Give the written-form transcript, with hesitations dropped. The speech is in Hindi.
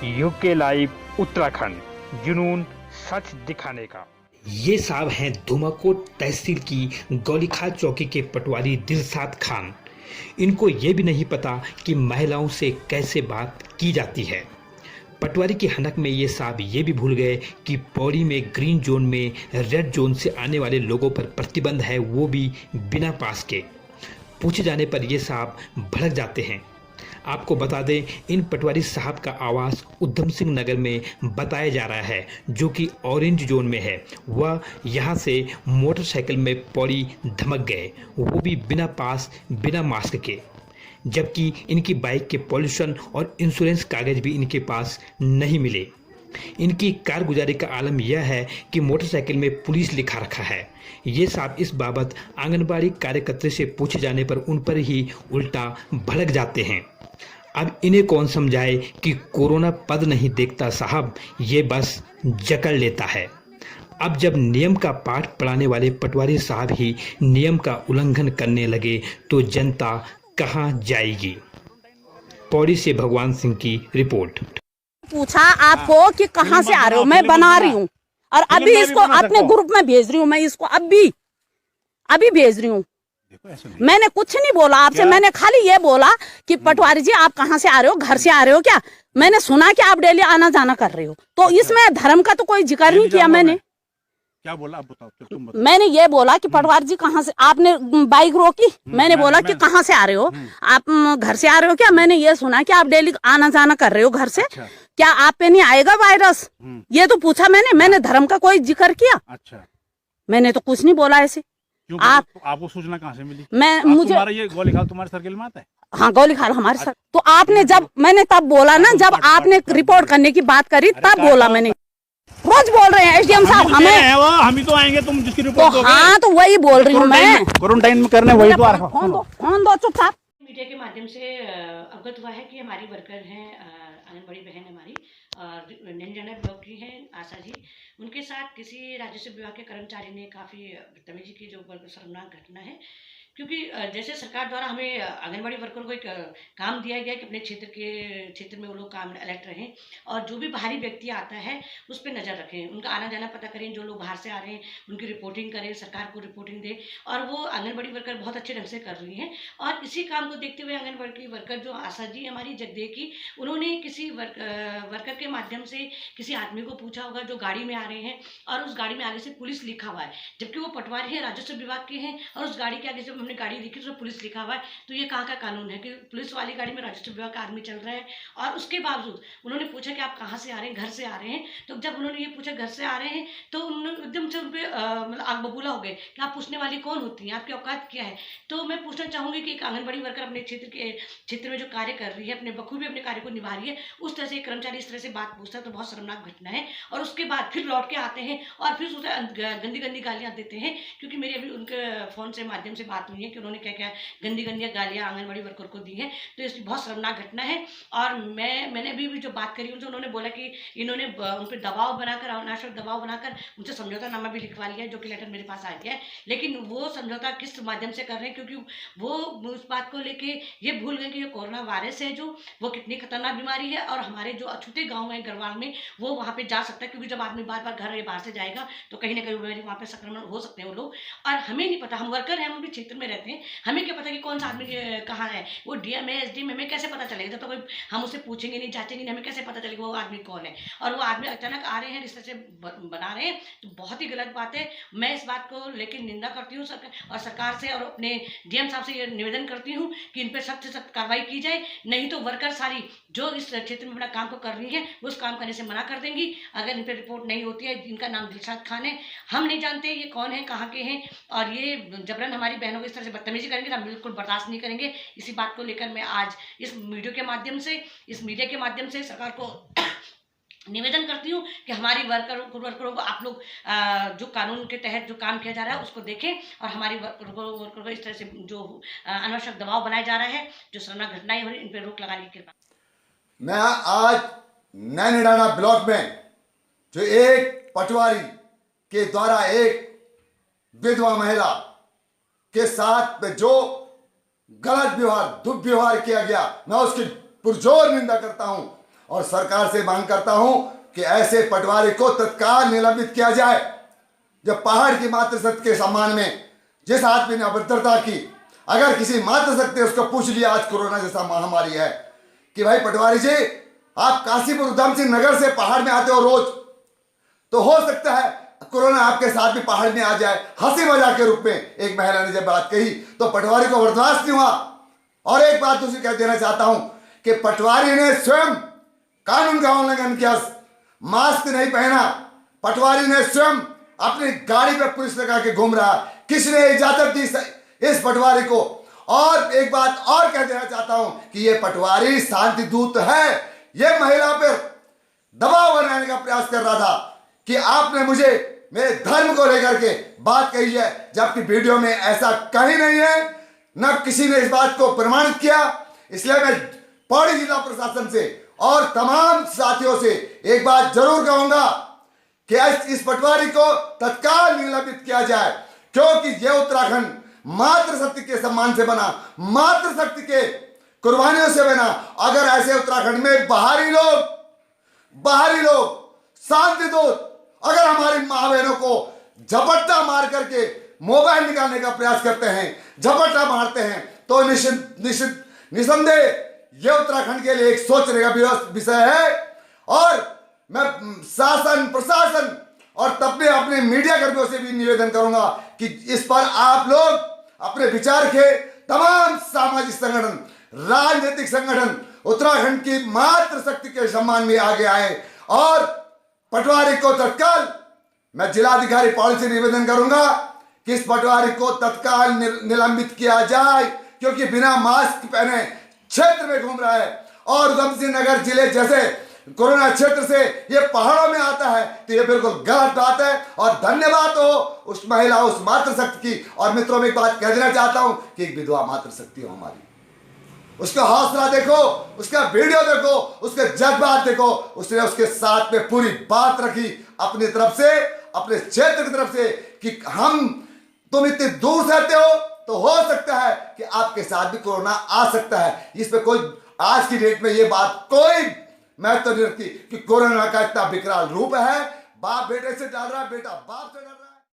यूके लाइव उत्तराखंड, जुनून सच दिखाने का। ये साहब हैं धुमाकोट तहसील की गौलीखाल चौकी के पटवारी दिलशाद खान। इनको ये भी नहीं पता कि महिलाओं से कैसे बात की जाती है। पटवारी की हनक में ये साहब ये भी भूल गए कि पौड़ी में ग्रीन जोन में रेड जोन से आने वाले लोगों पर प्रतिबंध है, वो भी बिना पास के। पूछे जाने पर ये साहब भड़क जाते हैं। आपको बता दें, इन पटवारी साहब का आवास उधम सिंह नगर में बताया जा रहा है, जो कि ऑरेंज जोन में है। वह यहाँ से मोटरसाइकिल में पौड़ी धमक गए, वो भी बिना पास बिना मास्क के, जबकि इनकी बाइक के पॉल्यूशन और इंश्योरेंस कागज भी इनके पास नहीं मिले। इनकी कारगुजारी का आलम यह है कि मोटरसाइकिल में पुलिस लिखा रखा है। ये साहब इस बाबत आंगनबाड़ी कार्यकर्ता से पूछे जाने पर उन पर ही उल्टा भड़क जाते हैं। अब इन्हें कौन समझाए कि कोरोना पद नहीं देखता साहब, ये बस जकड़ लेता है। अब जब नियम का पाठ पढ़ाने वाले पटवारी साहब ही नियम का उल्लंघन करने लगे तो जनता कहां जाएगी। पौड़ी से भगवान सिंह की रिपोर्ट। पूछा आपको कि कहां से आ रहे हो, मैं बना रही हूँ और अभी इसको अपने ग्रुप में भेज रही हूँ। मैं इसको अभी भेज रही हूँ। मैंने कुछ नहीं बोला आपसे, मैंने खाली ये बोला कि पटवारी जी आप कहाँ से आ रहे हो, घर से आ रहे हो क्या? मैंने सुना कि आप डेली आना जाना कर रहे हो, तो इसमें धर्म का तो कोई जिक्र नहीं किया। मैंने क्या बोला आप बताओ, तुम बताओ। मैंने ये बोला कि पटवारी जी कहाँ से, आपने बाइक रोकी, मैंने बोला कि कहाँ से आ रहे हो, आप घर से आ रहे हो क्या? मैंने ये सुना कि आप डेली आना जाना कर रहे हो घर से। अच्छा। क्या आप पे नहीं आएगा वायरस? ये तो पूछा मैंने धर्म का कोई जिक्र किया? अच्छा, मैंने तो कुछ नहीं बोला ऐसे। आपको सूचना कहाँ से मिली? मुझे ये गोलीखाल तुम्हारे सर्किल में आता है? हाँ, गोलीखाल हमारे साथ। तो आपने जब मैंने तब बोला ना, जब आपने रिपोर्ट करने की बात करी तब बोला मैंने। रोज बोल रहे हैं एसडीएम साहब हमें, हम ही तो आएंगे, तुम जिसकी रिपोर्ट दोगे। हाँ, तो वही बोल रही हूँ मैं। क्वारंटाइन में करने वही तो आ रहा। फोन दो चुपचाप। मीडिया के माध्यम से अवगत हुआ है कि हमारी वर्कर हैं, आंगनबाड़ी बहन हमारी नंजना ब्लॉक की हैं आशा जी, उनके साथ किसी राजस्व विभाग के कर्मचारी ने काफ़ी बदतमीजी की, जो शर्मनाक घटना है। क्योंकि जैसे सरकार द्वारा हमें आंगनबाड़ी वर्कर को एक काम दिया गया कि अपने क्षेत्र में वो लोग काम अलर्ट रहें और जो भी बाहरी व्यक्ति आता है उस पर नज़र रखें, उनका आना जाना पता करें, जो लोग बाहर से आ रहे हैं उनकी रिपोर्टिंग करें, सरकार को रिपोर्टिंग दें। और वो आंगनबाड़ी वर्कर बहुत अच्छे ढंग से कर रही हैं। और इसी काम को देखते हुए आंगनबाड़ी वर्कर जो आशा जी हमारी जगदे की, उन्होंने किसी वर्कर के माध्यम से किसी आदमी को पूछा होगा जो गाड़ी में आ रहे हैं, और उस गाड़ी में आगे से पुलिस लिखा हुआ है, जबकि वो पटवारी है, राजस्व विभाग के हैं, और उस गाड़ी के आगे से हमने गाड़ी देखी तो पुलिस लिखा हुआ है। तो ये कहाँ का कानून है कि पुलिस वाली गाड़ी में राजस्व विभाग का आदमी चल रहा है? और उसके बावजूद उन्होंने पूछा कि आप कहाँ से आ रहे हैं, घर से आ रहे हैं। तो जब उन्होंने ये पूछा घर से आ रहे हैं, तो उन्होंने एकदम से उन पर मतलब आग बबूला हो गए कि आप पूछने वाली कौन होती हैं, आपकी औकात क्या है? तो मैं पूछना चाहूँगी कि एक आंगनबाड़ी वर्कर अपने क्षेत्र में जो कार्य कर रही है, अपने बखूबी अपने कार्य को निभा रही है, उस तरह से एक कर्मचारी इस तरह से बात पूछता है तो बहुत शर्मनाक घटना है। और उसके बाद फिर लौट के आते हैं और फिर उसे गंदी गंदी गालियाँ देते हैं। क्योंकि मेरी अभी उनके फ़ोन से माध्यम से बात हुई है कि उन्होंने क्या क्या गंदी गंदी गालियाँ आंगनबाड़ी वर्कर को दी हैं। तो इसकी बहुत शर्मनाक घटना है। और मैंने अभी भी जो बात करी उनसे, उन्होंने बोला कि इन्होंने उन पर दबाव बनाकर, अनावश्यक दबाव बनाकर उनसे समझौतानामा भी लिखवा लिया है, जो कि लेटर मेरे पास आ गया है। लेकिन वो समझौता किस माध्यम से कर रहे हैं, क्योंकि वो उस बात को लेके ये भूल गए कि ये कोरोना वायरस है, जो वो कितनी खतरनाक बीमारी है, और हमारे जो अछूते गाँव है गढ़वाल में, वो वहाँ पर जा सकता है। क्योंकि जब आदमी बार बार घर या बाहर से जाएगा तो कहीं ना कहीं वहाँ पर संक्रमण हो सकते हैं वो लोग। और हमें नहीं पता, हम वर्कर हैं, हम भी क्षेत्र में रहते हैं, हमें क्या पता कि कौन सा आदमी कहाँ है, वो डीएम है, एसडीएम है, हमें कैसे पता चलेगा? जब तो कोई हम उससे पूछेंगे नहीं, जांचेंगे नहीं, हमें कैसे पता चलेगा वो आदमी कौन है? और वो आदमी अचानक आ रहे हैं, रिश्ते से बना रहे हैं, तो बहुत ही गलत बात है। मैं इस बात को लेकर निंदा करती हूँ और सरकार से और अपने डीएम साहब से ये निवेदन करती हूँ कि इन पर सख्त से सख्त कार्रवाई की जाए, नहीं तो वर्कर सारी जो इस क्षेत्र में अपना काम को कर रही है वो उस काम करने से मना कर देंगी अगर इन पर रिपोर्ट नहीं होती है। इनका नाम दिलशाद खान है, हम नहीं जानते ये कौन है, कहाँ के हैं, और ये जबरन हमारी बहनों को इस तरह से बदतमीजी करेंगे तो हम बिल्कुल बर्दाश्त नहीं करेंगे। इसी बात को लेकर मैं आज इस मीडिया के माध्यम से सरकार को निवेदन करती हूँ कि हमारी वर्करों को आप लोग जो कानून के तहत जो काम किया जा रहा है उसको देखें, और हमारी वर्करों को इस तरह से जो अनावश्यक दबाव बनाया जा रहा है, जो शर्मनाक घटनाएं हो रही इन पर रोक लगाने की कृपा। मैं आज नैनीडाना ब्लॉक में जो एक पटवारी के द्वारा एक विधवा महिला के साथ जो गलत व्यवहार, दुर्व्यवहार किया गया, मैं उसकी पुरजोर निंदा करता हूं। और सरकार से मांग करता हूं कि ऐसे पटवारी को तत्काल निलंबित किया जाए। जब पहाड़ की मातृशक्ति के सम्मान में जिस आदमी ने अभद्रता की, अगर किसी मातृशक्ति ने उसको पूछ लिया आज कोरोना जैसा महामारी है कि भाई पटवारी जी आप काशीपुर उधम सिंह नगर से पहाड़ में आते हो रोज, तो हो सकता है कोरोना आपके साथ भी पहाड़ में आ जाए, हंसी मजाक के रूप में एक महिला ने जब बात कही तो पटवारी को बर्दाश्त नहीं हुआ। और एक बात दूसरी कह देना चाहता हूं कि पटवारी ने स्वयं कानून का उल्लंघन किया, मास्क नहीं पहना, पटवारी ने स्वयं अपनी गाड़ी पे पुलिस लगा के घूम रहा। किसने इजाजत दी इस पटवारी को? और एक बात और कह देना चाहता हूं कि ये पटवारी शांति दूत है। ये महिला पर दबाव बनाने का प्रयास कर रहा था कि आपने मुझे मेरे धर्म को लेकर के बात कही है, जबकि वीडियो में ऐसा कहीं नहीं है, न किसी ने इस बात को प्रमाणित किया। इसलिए मैं पौड़ी जिला प्रशासन से और तमाम साथियों से एक बात जरूर कहूंगा कि इस पटवारी को तत्काल निलंबित किया जाए, क्योंकि यह उत्तराखंड मातृशक्ति के सम्मान से बना, मातृशक्ति के कुर्बानियों से बना। अगर ऐसे उत्तराखंड में बाहरी लोग शांति दूत अगर हमारी मां बहनों को झपट्टा मार करके मोबाइल निकालने का प्रयास करते हैं, झपट्टा मारते हैं, तो निसंदेह यह उत्तराखंड के लिए एक सोचने का विषय है। और मैं शासन प्रशासन और तब भी अपने मीडिया कर्मियों से भी निवेदन करूंगा कि इस पर आप लोग अपने विचार के तमाम सामाजिक संगठन, राजनीतिक संगठन उत्तराखंड की मातृशक्ति के सम्मान में आगे आए और पटवारी को तत्काल, मैं जिलाधिकारी पौड़ी से निवेदन करूंगा कि इस पटवारी को तत्काल निलंबित किया जाए, क्योंकि बिना मास्क पहने क्षेत्र में घूम रहा है। और उधम सिंह नगर जिले जैसे कोरोना क्षेत्र से ये पहाड़ों में आता है तो ये बिल्कुल गलत बात है। और धन्यवाद हो उस महिला, उस मातृशक्ति की। और मित्रों में एक बात कह देना चाहता हूं कि एक विधवा मातृशक्ति हो हमारी, उसका हौसला देखो, उसका वीडियो देखो, उसके जज्बात देखो। उसने उसके साथ में पूरी बात रखी अपनी तरफ से, अपने क्षेत्र की तरफ से कि तुम इतनी दूर से आते हो तो हो सकता है कि आपके साथ भी कोरोना आ सकता है। इस पे कोई आज की डेट में ये बात कोई महत्व नहीं रखती कि कोरोना का इतना विकराल रूप है। बाप बेटे से डर रहा है, बेटा बाप से डर रहा है।